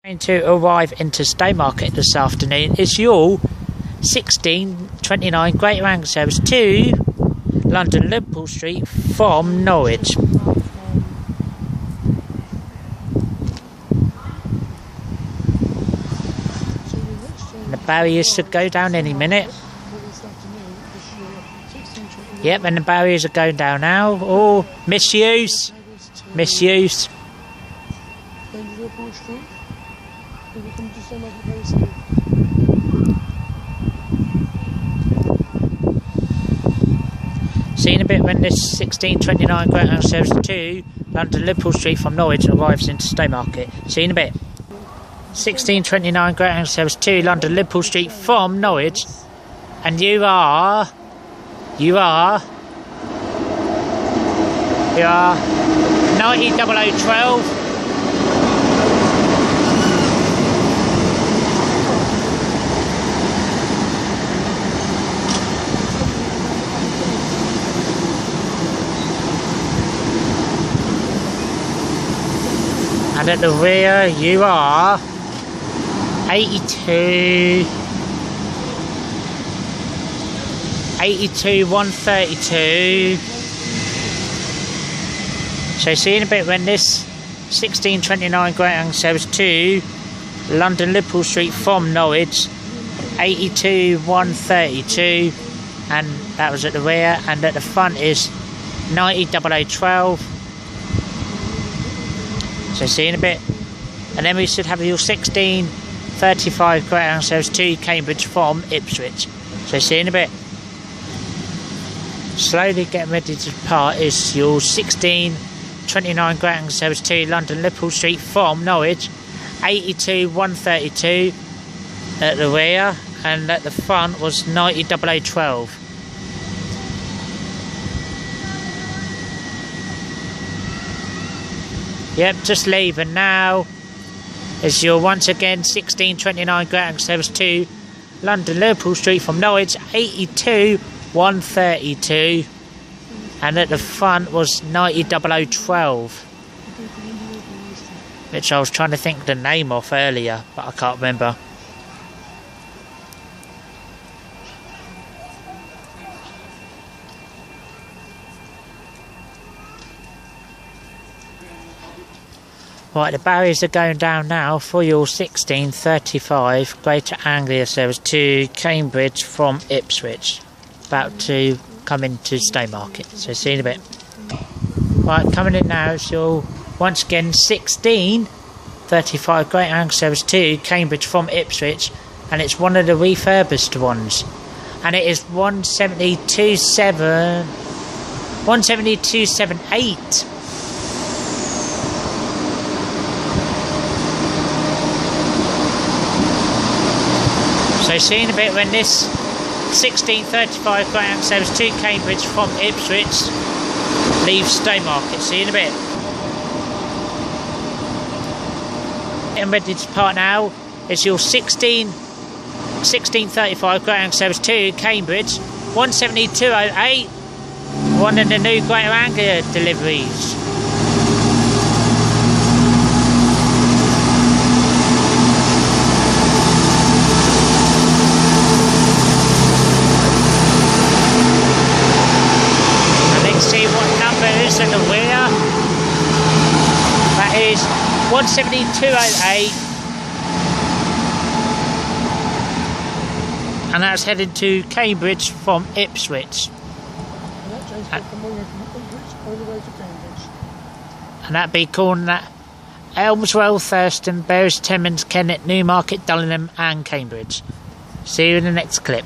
To arrive into Stowmarket this afternoon is your 1629 Greater Anglia service to London Liverpool Street from Norwich. And the barriers should go down any minute. Yep, and the barriers are going down now. Oh, misuse. Misuse. See in a bit when this 1629 Greater Anglia service to London Liverpool Street from Norwich arrives into Stowmarket. See in a bit. 1629 Greater Anglia service to London Liverpool Street from Norwich, and you are 900012. And at the rear you are 132. So see in a bit when this 1629 Greater Anglia service to London Liverpool Street from Norwich, 132, and that was at the rear, and at the front is 900012. So see in a bit, and then we should have your 1635 Greater Anglia service to Cambridge from Ipswich. So see in a bit. Slowly getting ready to depart is your 1629 Greater Anglia service to London Liverpool Street from Norwich, 132 at the rear, and at the front was 900012. Yep, just leaving now is your once again 1629 Greater Anglia service to London Liverpool Street from Norwich, 132, and at the front was 900012, which I was trying to think the name of earlier, but I can't remember. Right, the barriers are going down now for your 1635 Greater Anglia service to Cambridge from Ipswich. About to come into Stowmarket, so see you in a bit. Right, coming in now is your, once again, 1635 Greater Anglia service to Cambridge from Ipswich, and it's one of the refurbished ones. And it is 17278. So see in a bit when this 1635 Greater Anglia service to Cambridge from Ipswich leaves Stowmarket. See in a bit. And ready to depart now is your 1635 Greater Anglia service to Cambridge, 17208, one of the new Greater Anglia deliveries. At the rear, that is 17208, and that's headed to Cambridge from Ipswich. And that'd be calling that Elmswell, Thurston, Berries, Timmins, Kennet, Newmarket, Dullingham and Cambridge. See you in the next clip.